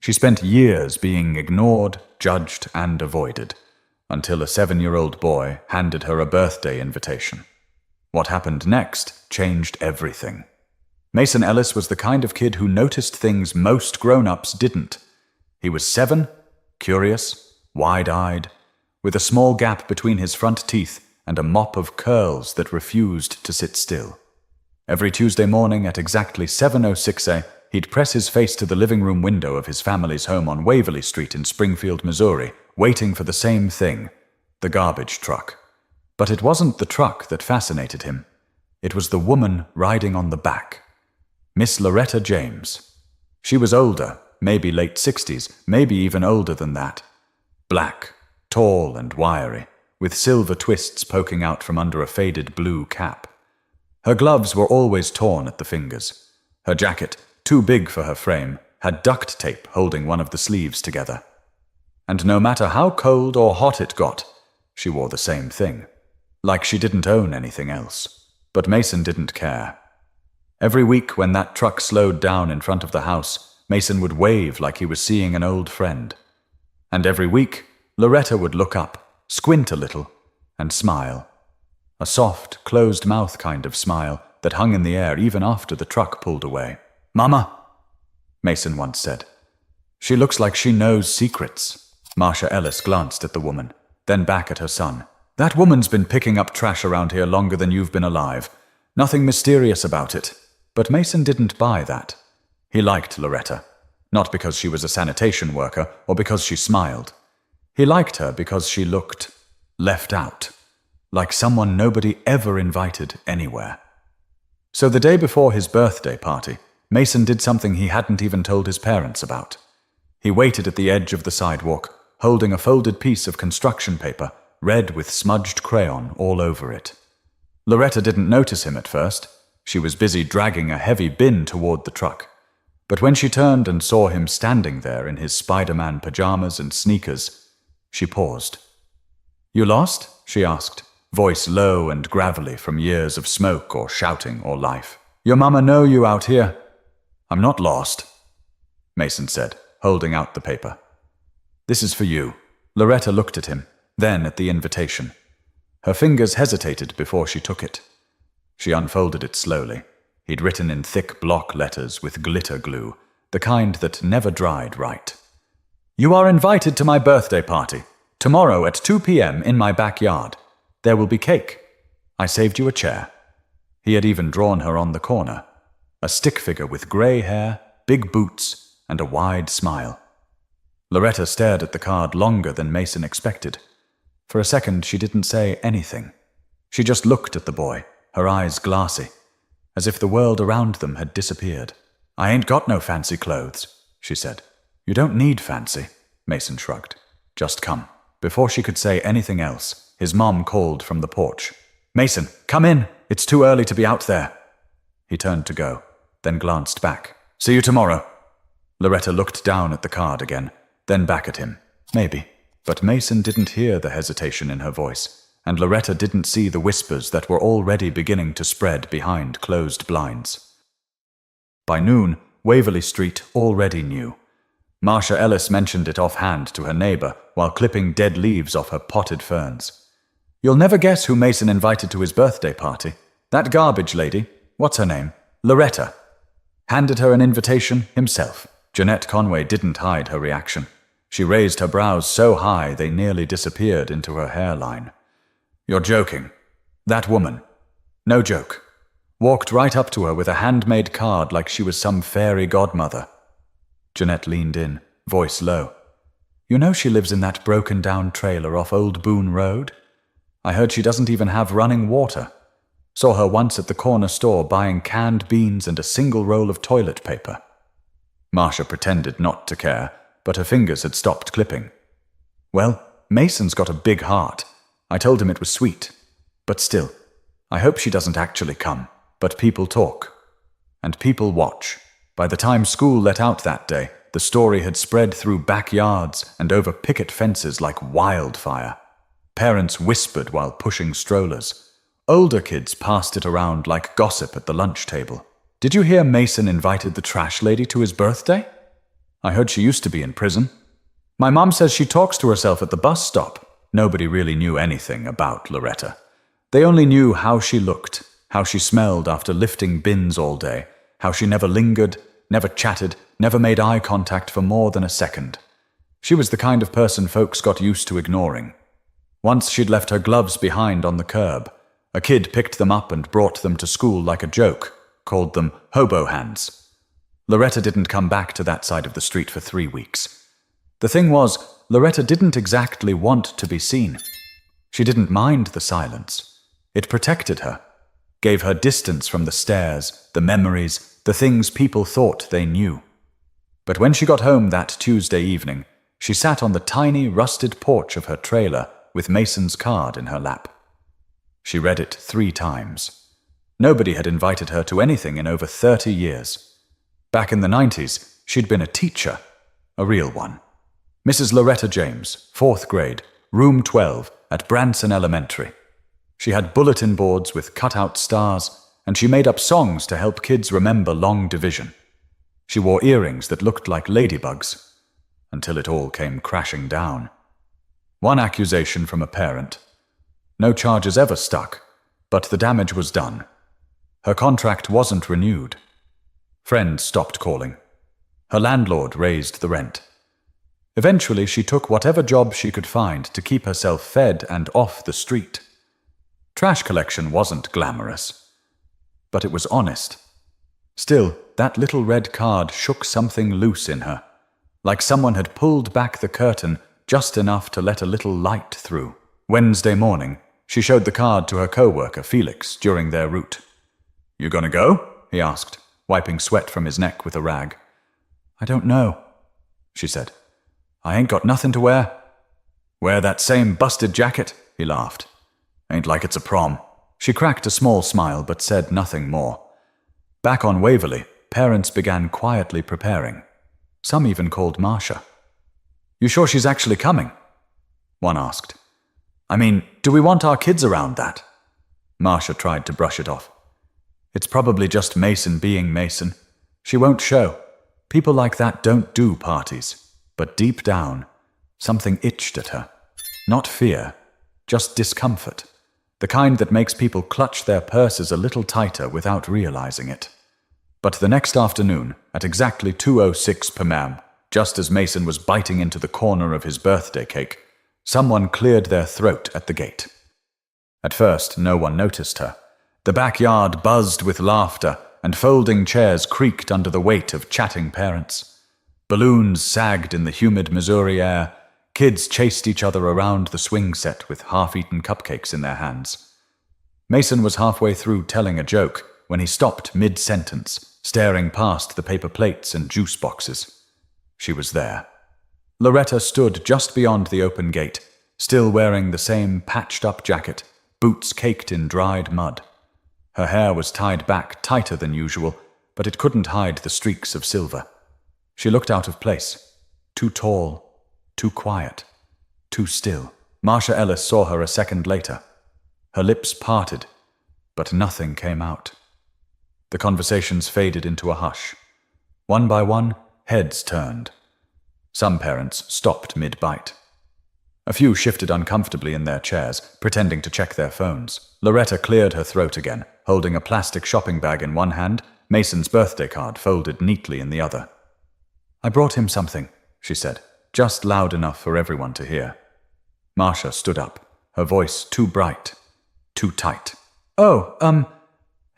She spent years being ignored, judged, and avoided, until a 7-year-old boy handed her a birthday invitation. What happened next changed everything. Mason Ellis was the kind of kid who noticed things most grown-ups didn't. He was 7, curious, wide-eyed, with a small gap between his front teeth and a mop of curls that refused to sit still. Every Tuesday morning at exactly 7:06 a.m., he'd press his face to the living room window of his family's home on Waverly Street in Springfield, Missouri, waiting for the same thing, the garbage truck. But it wasn't the truck that fascinated him. It was the woman riding on the back. Miss Loretta James. She was older, maybe late 60s, maybe even older than that. Black, tall and wiry, with silver twists poking out from under a faded blue cap. Her gloves were always torn at the fingers. Her jacket, too big for her frame, had duct tape holding one of the sleeves together. And no matter how cold or hot it got, she wore the same thing. Like she didn't own anything else. But Mason didn't care. Every week when that truck slowed down in front of the house, Mason would wave like he was seeing an old friend. And every week, Loretta would look up, squint a little, and smile. A soft, closed-mouth kind of smile that hung in the air even after the truck pulled away. "Mama," Mason once said. "She looks like she knows secrets." Marcia Ellis glanced at the woman, then back at her son. "That woman's been picking up trash around here longer than you've been alive. Nothing mysterious about it." But Mason didn't buy that. He liked Loretta, not because she was a sanitation worker or because she smiled. He liked her because she looked left out, like someone nobody ever invited anywhere. So the day before his birthday party, Mason did something he hadn't even told his parents about. He waited at the edge of the sidewalk, holding a folded piece of construction paper, red with smudged crayon all over it. Loretta didn't notice him at first. She was busy dragging a heavy bin toward the truck. But when she turned and saw him standing there in his Spider-Man pajamas and sneakers, she paused. "You lost?" she asked, voice low and gravelly from years of smoke or shouting or life. "Your mama know you out here." "I'm not lost," Mason said, holding out the paper. "This is for you." Loretta looked at him, then at the invitation. Her fingers hesitated before she took it. She unfolded it slowly. He'd written in thick block letters with glitter glue, the kind that never dried right. "You are invited to my birthday party, tomorrow at 2 p.m. in my backyard. There will be cake. I saved you a chair." He had even drawn her on the corner, a stick figure with grey hair, big boots, and a wide smile. Loretta stared at the card longer than Mason expected. For a second, she didn't say anything. She just looked at the boy, her eyes glassy, as if the world around them had disappeared. "I ain't got no fancy clothes," she said. "You don't need fancy," Mason shrugged. "Just come." Before she could say anything else, his mom called from the porch. "Mason, come in. It's too early to be out there." He turned to go, then glanced back. "See you tomorrow." Loretta looked down at the card again, then back at him. Maybe. But Mason didn't hear the hesitation in her voice, and Loretta didn't see the whispers that were already beginning to spread behind closed blinds. By noon, Waverly Street already knew. Marcia Ellis mentioned it offhand to her neighbor while clipping dead leaves off her potted ferns. "You'll never guess who Mason invited to his birthday party. That garbage lady, what's her name? Loretta. Handed her an invitation himself." Jeanette Conway didn't hide her reaction. She raised her brows so high they nearly disappeared into her hairline. "You're joking. That woman, no joke, walked right up to her with a handmade card like she was some fairy godmother." Jeanette leaned in, voice low. "You know she lives in that broken-down trailer off Old Boone Road? I heard she doesn't even have running water. Saw her once at the corner store buying canned beans and a single roll of toilet paper." Marcia pretended not to care, but her fingers had stopped clipping. "Well, Mason's got a big heart. I told him it was sweet. But still, I hope she doesn't actually come. But people talk. And people watch. By the time school let out that day, the story had spread through backyards and over picket fences like wildfire. Parents whispered while pushing strollers. Older kids passed it around like gossip at the lunch table. "Did you hear Mason invited the trash lady to his birthday?" I heard she used to be in prison. My mom says she talks to herself at the bus stop. Nobody really knew anything about Loretta. They only knew how she looked, how she smelled after lifting bins all day, how she never lingered, never chatted, never made eye contact for more than a second. She was the kind of person folks got used to ignoring. Once she'd left her gloves behind on the curb. A kid picked them up and brought them to school like a joke, called them hobo hands. Loretta didn't come back to that side of the street for 3 weeks. The thing was, Loretta didn't exactly want to be seen. She didn't mind the silence. It protected her, gave her distance from the stares, the memories, the things people thought they knew. But when she got home that Tuesday evening, she sat on the tiny, rusted porch of her trailer with Mason's card in her lap. She read it 3 times. Nobody had invited her to anything in over 30 years. Back in the 90s, she'd been a teacher, a real one. Mrs. Loretta James, 4th grade, room 12 at Branson Elementary. She had bulletin boards with cut-out stars, and she made up songs to help kids remember long division. She wore earrings that looked like ladybugs, until it all came crashing down. One accusation from a parent. No charges ever stuck, but the damage was done. Her contract wasn't renewed. Friends stopped calling. Her landlord raised the rent. Eventually, she took whatever job she could find to keep herself fed and off the street. Trash collection wasn't glamorous, but it was honest. Still, that little red card shook something loose in her, like someone had pulled back the curtain just enough to let a little light through. Wednesday morning, she showed the card to her co-worker, Felix, during their route. "You gonna go?" he asked, wiping sweat from his neck with a rag. "I don't know," she said. "I ain't got nothing to wear." "Wear that same busted jacket?" he laughed. "Ain't like it's a prom." She cracked a small smile but said nothing more. Back on Waverly, parents began quietly preparing. Some even called Marcia. "You sure she's actually coming?" one asked. "I mean, do we want our kids around that?" Marcia tried to brush it off. "It's probably just Mason being Mason. She won't show. People like that don't do parties." But deep down, something itched at her. Not fear, just discomfort. The kind that makes people clutch their purses a little tighter without realizing it. But the next afternoon, at exactly 2:06 p.m., just as Mason was biting into the corner of his birthday cake, someone cleared their throat at the gate. At first, no one noticed her. The backyard buzzed with laughter, and folding chairs creaked under the weight of chatting parents. Balloons sagged in the humid Missouri air. Kids chased each other around the swing set with half-eaten cupcakes in their hands. Mason was halfway through telling a joke when he stopped mid-sentence, staring past the paper plates and juice boxes. She was there. Loretta stood just beyond the open gate, still wearing the same patched-up jacket, boots caked in dried mud. Her hair was tied back tighter than usual, but it couldn't hide the streaks of silver. She looked out of place, too tall, too quiet, too still. Marcia Ellis saw her a second later. Her lips parted, but nothing came out. The conversations faded into a hush. One by one, heads turned. Some parents stopped mid-bite. A few shifted uncomfortably in their chairs, pretending to check their phones. Loretta cleared her throat again, holding a plastic shopping bag in one hand, Mason's birthday card folded neatly in the other. "I brought him something," she said, just loud enough for everyone to hear. Marcia stood up, her voice too bright, too tight. "Oh,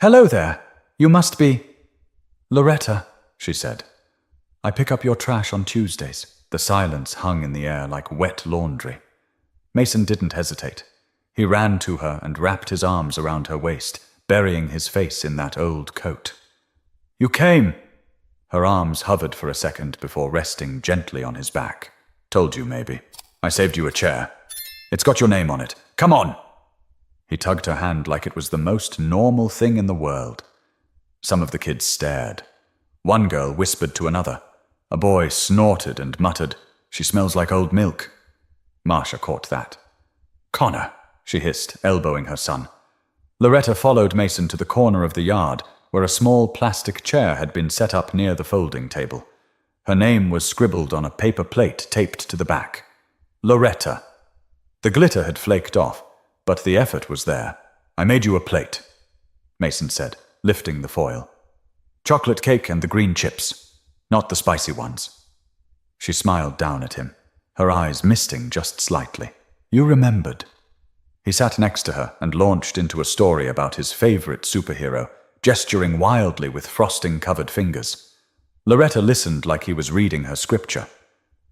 hello there. You must be—" "Loretta," she said. "I pick up your trash on Tuesdays." The silence hung in the air like wet laundry. Mason didn't hesitate. He ran to her and wrapped his arms around her waist, burying his face in that old coat. "You came!" Her arms hovered for a second before resting gently on his back. "Told you, maybe. I saved you a chair. It's got your name on it. Come on!" He tugged her hand like it was the most normal thing in the world. Some of the kids stared. One girl whispered to another. A boy snorted and muttered, "She smells like old milk." Marcia caught that. "Connor," she hissed, elbowing her son. Loretta followed Mason to the corner of the yard, where a small plastic chair had been set up near the folding table. Her name was scribbled on a paper plate taped to the back. Loretta. The glitter had flaked off, but the effort was there. "I made you a plate," Mason said, lifting the foil. "Chocolate cake and the green chips, not the spicy ones." She smiled down at him, her eyes misting just slightly. "You remembered." He sat next to her and launched into a story about his favorite superhero, gesturing wildly with frosting-covered fingers. Loretta listened like he was reading her scripture.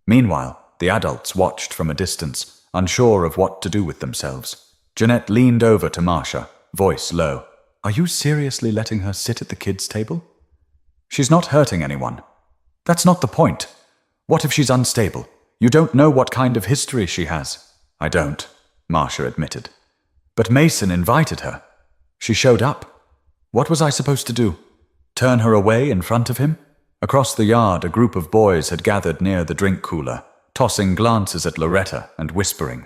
Meanwhile, the adults watched from a distance, unsure of what to do with themselves. Jeanette leaned over to Marcia, voice low. "Are you seriously letting her sit at the kids' table?" "She's not hurting anyone." "That's not the point. What if she's unstable? You don't know what kind of history she has." "I don't," Marcia admitted. "But Mason invited her. She showed up. What was I supposed to do? Turn her away in front of him?" Across the yard, a group of boys had gathered near the drink cooler, tossing glances at Loretta and whispering.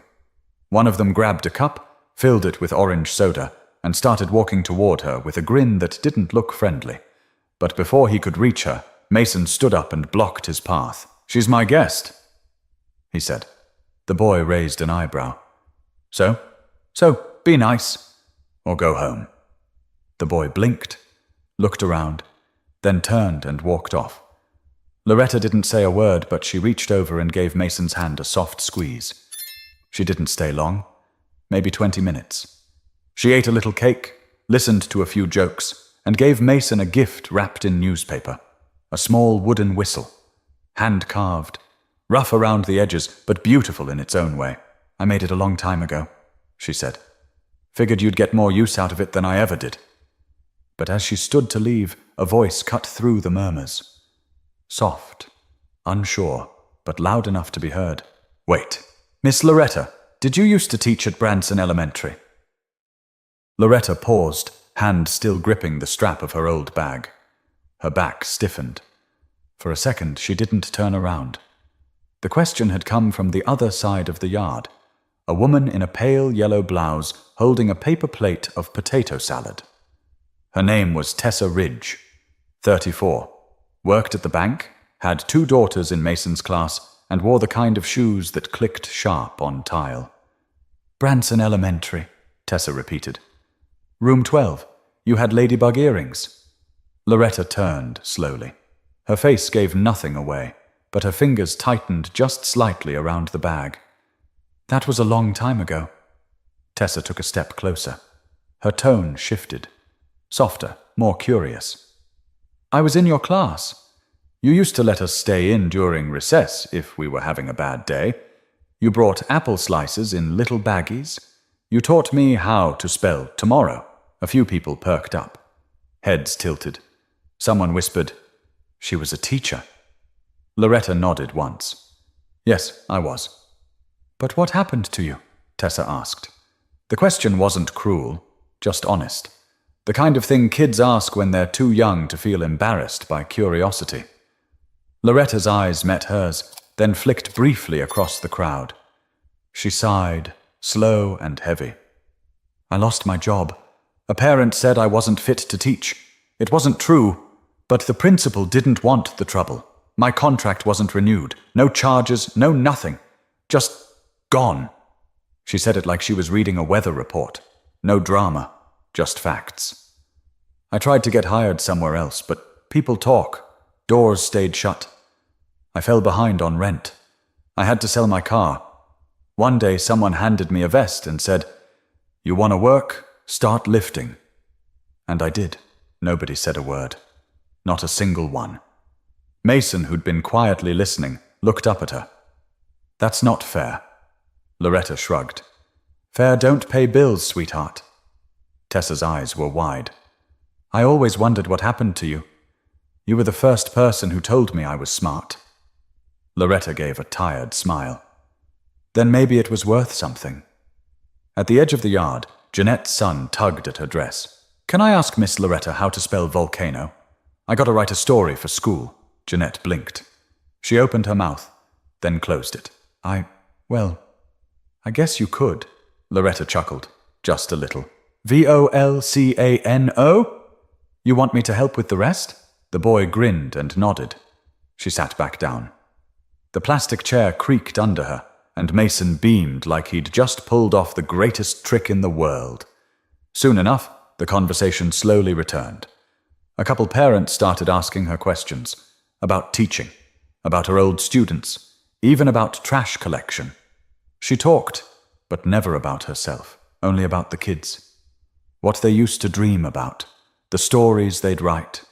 One of them grabbed a cup, filled it with orange soda, and started walking toward her with a grin that didn't look friendly. But before he could reach her, Mason stood up and blocked his path. "She's my guest," he said. The boy raised an eyebrow. So, be nice, or go home." The boy blinked, looked around, then turned and walked off. Loretta didn't say a word, but she reached over and gave Mason's hand a soft squeeze. She didn't stay long, maybe 20 minutes. She ate a little cake, listened to a few jokes, and gave Mason a gift wrapped in newspaper, a small wooden whistle, hand-carved, rough around the edges, but beautiful in its own way. "I made it a long time ago," she said. "Figured you'd get more use out of it than I ever did." But as she stood to leave, a voice cut through the murmurs. Soft, unsure, but loud enough to be heard. "Wait, Miss Loretta, did you used to teach at Branson Elementary?" Loretta paused, hand still gripping the strap of her old bag. Her back stiffened. For a second, she didn't turn around. The question had come from the other side of the yard. A woman in a pale yellow blouse holding a paper plate of potato salad. Her name was Tessa Ridge, 34, worked at the bank, had 2 daughters in Mason's class, and wore the kind of shoes that clicked sharp on tile. "Branson Elementary," Tessa repeated. "Room 12. You had ladybug earrings." Loretta turned slowly. Her face gave nothing away, but her fingers tightened just slightly around the bag. "That was a long time ago." Tessa took a step closer. Her tone shifted. Softer, more curious. "I was in your class. You used to let us stay in during recess if we were having a bad day. You brought apple slices in little baggies. You taught me how to spell tomorrow." A few people perked up. Heads tilted. Someone whispered, "She was a teacher." Loretta nodded once. "Yes, I was." "But what happened to you?" Tessa asked. The question wasn't cruel, just honest. The kind of thing kids ask when they're too young to feel embarrassed by curiosity. Loretta's eyes met hers, then flicked briefly across the crowd. She sighed, slow and heavy. "I lost my job. A parent said I wasn't fit to teach. It wasn't true, but the principal didn't want the trouble. My contract wasn't renewed. No charges, no nothing. Just gone." She said it like she was reading a weather report. No drama, just facts. "I tried to get hired somewhere else, but people talk. Doors stayed shut. I fell behind on rent. I had to sell my car. One day someone handed me a vest and said, 'You want to work? Start lifting.' And I did." Nobody said a word. Not a single one. Mason, who'd been quietly listening, looked up at her. "That's not fair." Loretta shrugged. "Fair don't pay bills, sweetheart." Tessa's eyes were wide. "I always wondered what happened to you. You were the first person who told me I was smart." Loretta gave a tired smile. "Then maybe it was worth something." At the edge of the yard, Jeanette's son tugged at her dress. "Can I ask Miss Loretta how to spell volcano? I got to write a story for school." Jeanette blinked. She opened her mouth, then closed it. I guess you could." Loretta chuckled, just a little. "Volcano? You want me to help with the rest?" The boy grinned and nodded. She sat back down. The plastic chair creaked under her, and Mason beamed like he'd just pulled off the greatest trick in the world. Soon enough, the conversation slowly returned. A couple parents started asking her questions about teaching, about her old students, even about trash collection. She talked, but never about herself, only about the kids. What they used to dream about, the stories they'd write,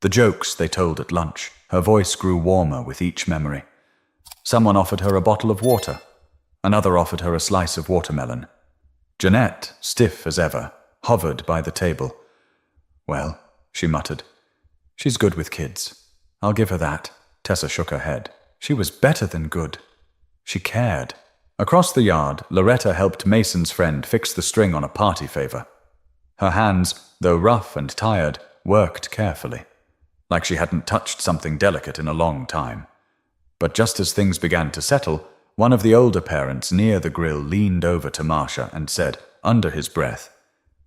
the jokes they told at lunch. Her voice grew warmer with each memory. Someone offered her a bottle of water. Another offered her a slice of watermelon. Jeanette, stiff as ever, hovered by the table. "Well," she muttered, "she's good with kids. I'll give her that." Tessa shook her head. She was better than good. She cared. Across the yard, Loretta helped Mason's friend fix the string on a party favor. Her hands, though rough and tired, worked carefully, like she hadn't touched something delicate in a long time. But just as things began to settle, one of the older parents near the grill leaned over to Marcia and said, under his breath,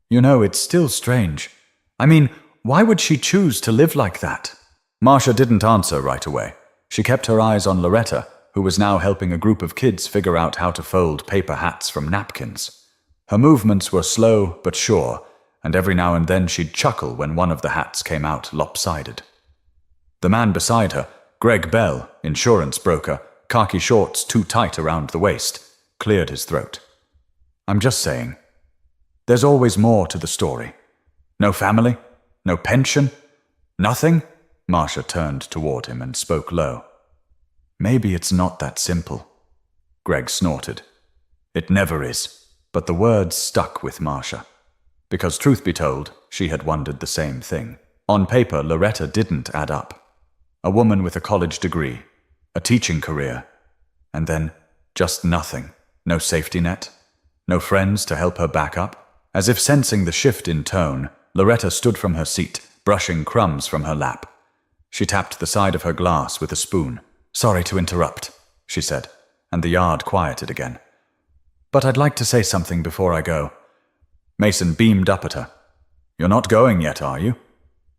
"You know, it's still strange. I mean, why would she choose to live like that?" Marcia didn't answer right away. She kept her eyes on Loretta, who was now helping a group of kids figure out how to fold paper hats from napkins. Her movements were slow but sure, and every now and then she'd chuckle when one of the hats came out lopsided. The man beside her, Greg Bell, insurance broker, khaki shorts too tight around the waist, cleared his throat. "I'm just saying, there's always more to the story. No family? No pension? Nothing?" Marcia turned toward him and spoke low. "Maybe it's not that simple." Greg snorted. "It never is." But the words stuck with Marcia. Because truth be told, she had wondered the same thing. On paper, Loretta didn't add up. A woman with a college degree, a teaching career, and then just nothing. No safety net, no friends to help her back up. As if sensing the shift in tone, Loretta stood from her seat, brushing crumbs from her lap. She tapped the side of her glass with a spoon. "Sorry to interrupt," she said, and the yard quieted again. "But I'd like to say something before I go." Mason beamed up at her. "You're not going yet, are you?"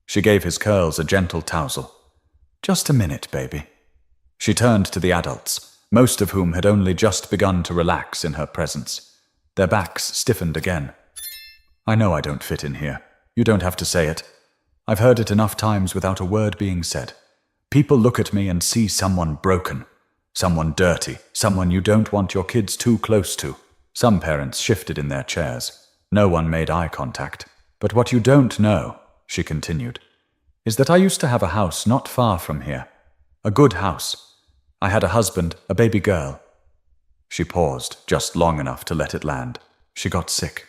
She gave his curls a gentle tousle. "Just a minute, baby." She turned to the adults, most of whom had only just begun to relax in her presence. Their backs stiffened again. "I know I don't fit in here. You don't have to say it. I've heard it enough times without a word being said. People look at me and see someone broken, someone dirty, someone you don't want your kids too close to." Some parents shifted in their chairs. No one made eye contact. "But what you don't know," she continued, "is that I used to have a house not far from here. A good house. I had a husband, a baby girl." She paused just long enough to let it land. She got sick.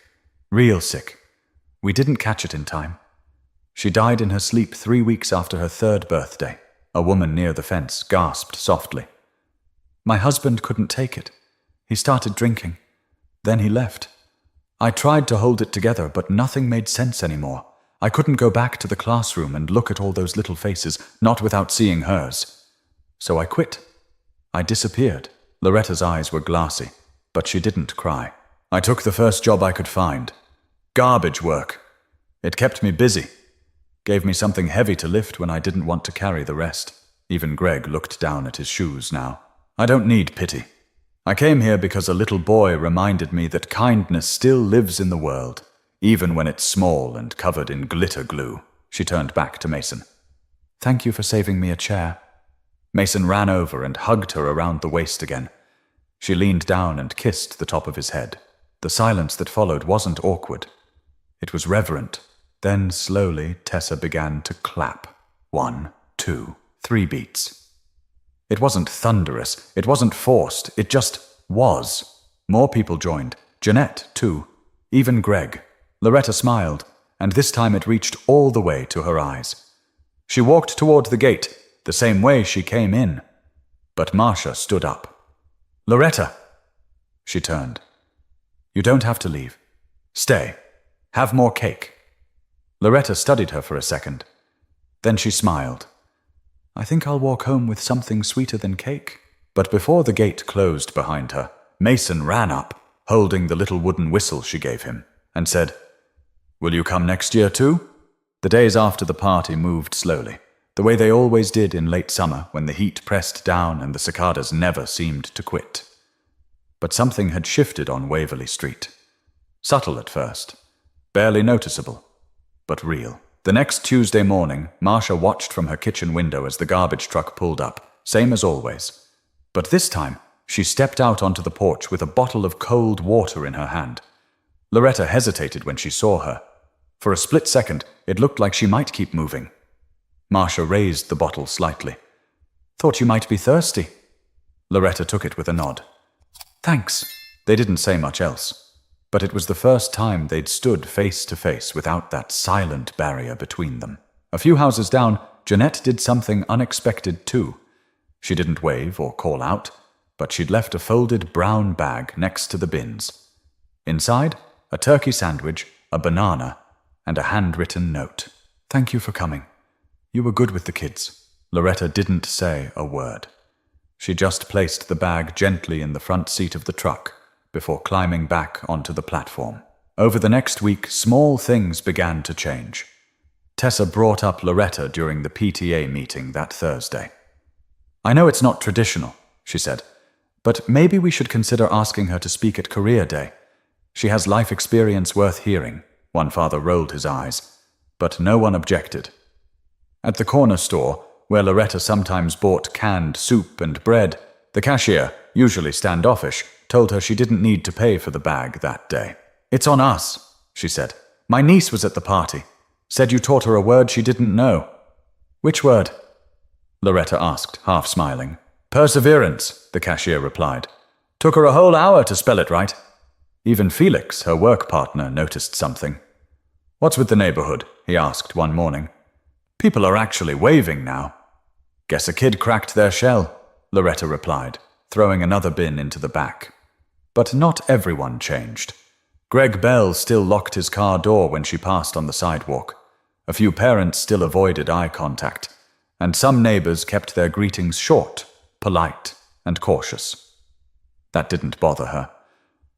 Real sick. We didn't catch it in time. She died in her sleep 3 weeks after her 3rd birthday. A woman near the fence gasped softly. "My husband couldn't take it. He started drinking. Then he left. I tried to hold it together, but nothing made sense anymore. I couldn't go back to the classroom and look at all those little faces, not without seeing hers. So I quit. I disappeared." Loretta's eyes were glassy, but she didn't cry. "I took the first job I could find. Garbage work. It kept me busy. Gave me something heavy to lift when I didn't want to carry the rest." Even Greg looked down at his shoes now. "I don't need pity. I came here because a little boy reminded me that kindness still lives in the world, even when it's small and covered in glitter glue." She turned back to Mason. "Thank you for saving me a chair." Mason ran over and hugged her around the waist again. She leaned down and kissed the top of his head. The silence that followed wasn't awkward. It was reverent. Then, slowly, Tessa began to clap. 1, 2, 3 beats. It wasn't thunderous. It wasn't forced. It just was. More people joined. Jeanette, too. Even Greg. Loretta smiled, and this time it reached all the way to her eyes. She walked toward the gate, the same way she came in. But Marcia stood up. "Loretta!" She turned. "You don't have to leave. Stay. Have more cake." Loretta studied her for a second. Then she smiled. "I think I'll walk home with something sweeter than cake." But before the gate closed behind her, Mason ran up, holding the little wooden whistle she gave him, and said, "Will you come next year too?" The days after the party moved slowly. the way they always did in late summer when the heat pressed down and the cicadas never seemed to quit. But something had shifted on Waverley Street. Subtle at first, barely noticeable, but real. The next Tuesday morning, Marcia watched from her kitchen window as the garbage truck pulled up, same as always. But this time, she stepped out onto the porch with a bottle of cold water in her hand. Loretta hesitated when she saw her. For a split second, it looked like she might keep moving. Marcia raised the bottle slightly. "Thought you might be thirsty." Loretta took it with a nod. "Thanks." They didn't say much else. But it was the first time they'd stood face to face without that silent barrier between them. A few houses down, Jeanette did something unexpected too. She didn't wave or call out, but she'd left a folded brown bag next to the bins. Inside, a turkey sandwich, a banana, and a handwritten note. "Thank you for coming. You were good with the kids." Loretta didn't say a word. She just placed the bag gently in the front seat of the truck before climbing back onto the platform. Over the next week, small things began to change. Tessa brought up Loretta during the PTA meeting that Thursday. "I know it's not traditional," she said, "but maybe we should consider asking her to speak at Career Day. She has life experience worth hearing." One father rolled his eyes, but no one objected. At the corner store, where Loretta sometimes bought canned soup and bread, the cashier, usually standoffish, told her she didn't need to pay for the bag that day. "It's on us," she said. "My niece was at the party. Said you taught her a word she didn't know." "Which word?" Loretta asked, half smiling. "Perseverance," the cashier replied. "Took her a whole hour to spell it right." Even Felix, her work partner, noticed something. "What's with the neighborhood?" he asked one morning. "People are actually waving now." "Guess a kid cracked their shell," Loretta replied, throwing another bin into the back. But not everyone changed. Greg Bell still locked his car door when she passed on the sidewalk. A few parents still avoided eye contact, and some neighbors kept their greetings short, polite, and cautious. That didn't bother her.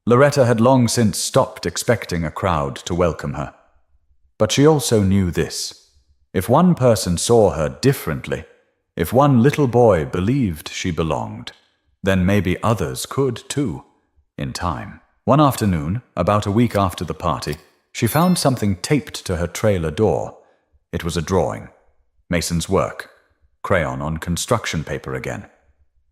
Loretta had long since stopped expecting a crowd to welcome her. But she also knew this. If one person saw her differently, if one little boy believed she belonged, then maybe others could too, in time. One afternoon, about a week after the party, she found something taped to her trailer door. It was a drawing. Mason's work. Crayon on construction paper again.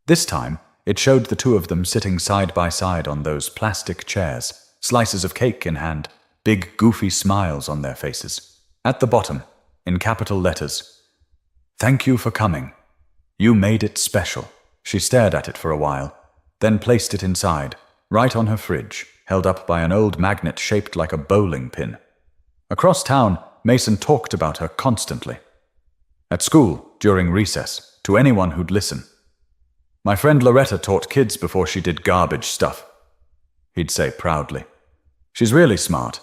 This time, it showed the two of them sitting side by side on those plastic chairs, slices of cake in hand, big goofy smiles on their faces. At the bottom, in capital letters, "Thank you for coming. You made it special." She stared at it for a while, then placed it inside, right on her fridge, held up by an old magnet shaped like a bowling pin. Across town, Mason talked about her constantly. At school, during recess, to anyone who'd listen. "My friend Loretta taught kids before she did garbage stuff," he'd say proudly. "She's really smart.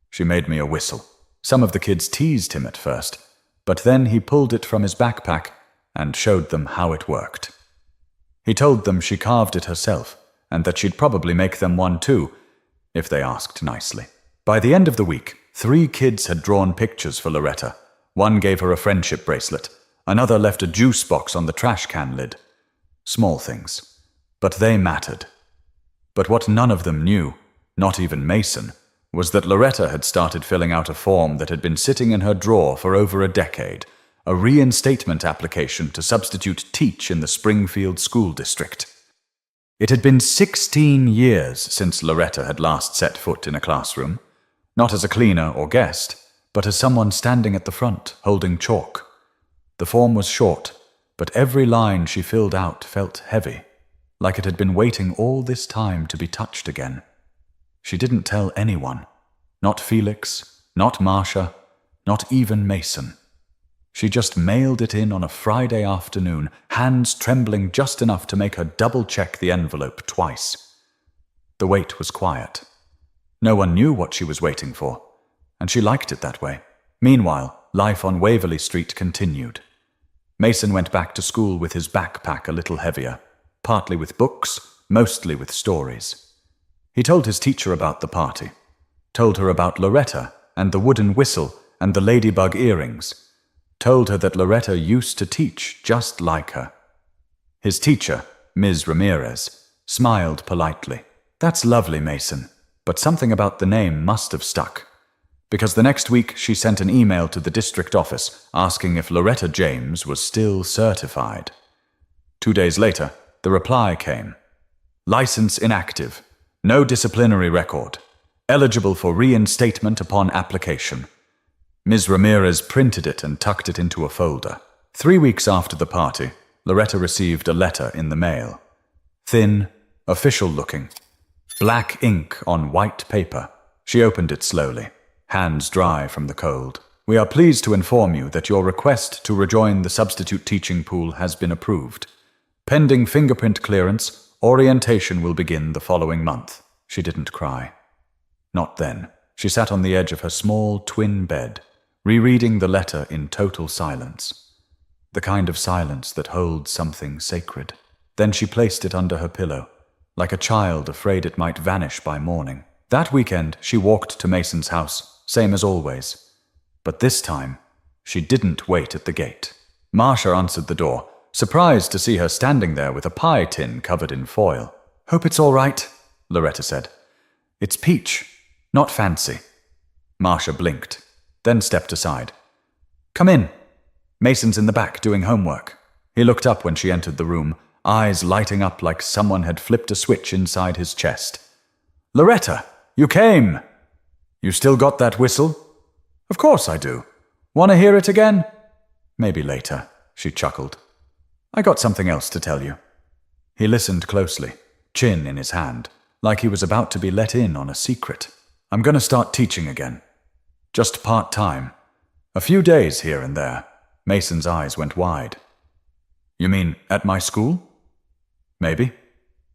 She made me a whistle." Some of the kids teased him at first, but then he pulled it from his backpack and showed them how it worked. He told them she carved it herself, and that she'd probably make them one too, if they asked nicely. By the end of the week, 3 kids had drawn pictures for Loretta. One gave her a friendship bracelet. Another left a juice box on the trash can lid. Small things. But they mattered. But what none of them knew, not even Mason, was that Loretta had started filling out a form that had been sitting in her drawer for over a decade, a reinstatement application to substitute teach in the Springfield School District. It had been 16 years since Loretta had last set foot in a classroom, not as a cleaner or guest, but as someone standing at the front, holding chalk. The form was short, but every line she filled out felt heavy, like it had been waiting all this time to be touched again. She didn't tell anyone, not Felix, not Marcia, not even Mason. She just mailed it in on a Friday afternoon, hands trembling just enough to make her double-check the envelope twice. The wait was quiet. No one knew what she was waiting for, and she liked it that way. Meanwhile, life on Waverley Street continued. Mason went back to school with his backpack a little heavier, partly with books, mostly with stories. He told his teacher about the party, told her about Loretta and the wooden whistle and the ladybug earrings, told her that Loretta used to teach just like her. His teacher, Ms. Ramirez, smiled politely. "That's lovely, Mason, but something about the name must have stuck." Because the next week she sent an email to the district office asking if Loretta James was still certified. 2 days later, the reply came. "License inactive. No disciplinary record. Eligible for reinstatement upon application." Ms. Ramirez printed it and tucked it into a folder. 3 weeks after the party, Loretta received a letter in the mail. Thin, official-looking. Black ink on white paper. She opened it slowly, hands dry from the cold. "We are pleased to inform you that your request to rejoin the substitute teaching pool has been approved. Pending fingerprint clearance, orientation will begin the following month." She didn't cry. Not then. She sat on the edge of her small twin bed, rereading the letter in total silence. The kind of silence that holds something sacred. Then she placed it under her pillow, like a child afraid it might vanish by morning. That weekend, she walked to Mason's house, same as always. But this time, she didn't wait at the gate. Marcia answered the door, surprised to see her standing there with a pie tin covered in foil. "Hope it's all right," Loretta said. "It's peach, not fancy." Marcia blinked, then stepped aside. "Come in. Mason's in the back doing homework." He looked up when she entered the room, eyes lighting up like someone had flipped a switch inside his chest. "Loretta, you came! You still got that whistle?" "Of course I do. Want to hear it again?" "Maybe later," she chuckled. "I got something else to tell you." He listened closely, chin in his hand, like he was about to be let in on a secret. "I'm going to start teaching again. Just part-time. A few days here and there." Mason's eyes went wide. "You mean at my school?" "Maybe.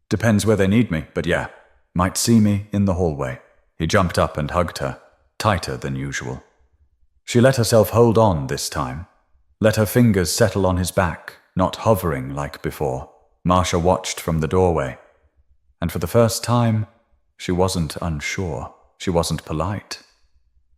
Depends where they need me, but yeah, might see me in the hallway." He jumped up and hugged her, tighter than usual. She let herself hold on this time, let her fingers settle on his back, not hovering like before. Marcia watched from the doorway, and for the first time, she wasn't unsure. She wasn't polite.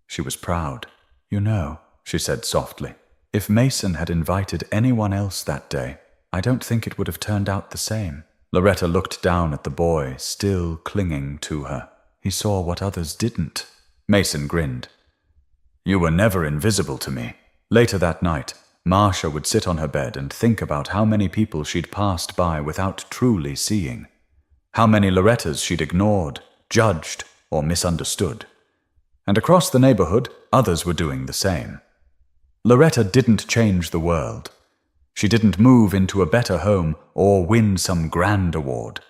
She was proud. "You know," she said softly, "if Mason had invited anyone else that day, I don't think it would have turned out the same." Loretta looked down at the boy, still clinging to her. He saw what others didn't. Mason grinned. "You were never invisible to me." Later that night, Marcia would sit on her bed and think about how many people she'd passed by without truly seeing. How many Lorettas she'd ignored, judged, or misunderstood. And across the neighborhood, others were doing the same. Loretta didn't change the world. She didn't move into a better home or win some grand award.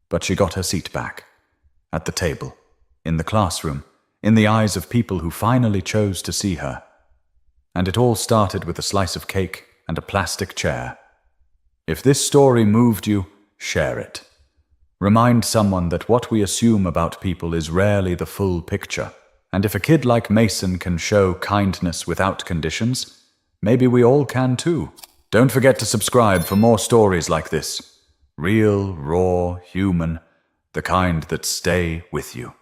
But she got her seat back. At the table, in the classroom, in the eyes of people who finally chose to see her. And it all started with a slice of cake and a plastic chair. If this story moved you, share it. Remind someone that what we assume about people is rarely the full picture. And if a kid like Mason can show kindness without conditions, maybe we all can too. Don't forget to subscribe for more stories like this. Real, raw, human, the kind that stay with you.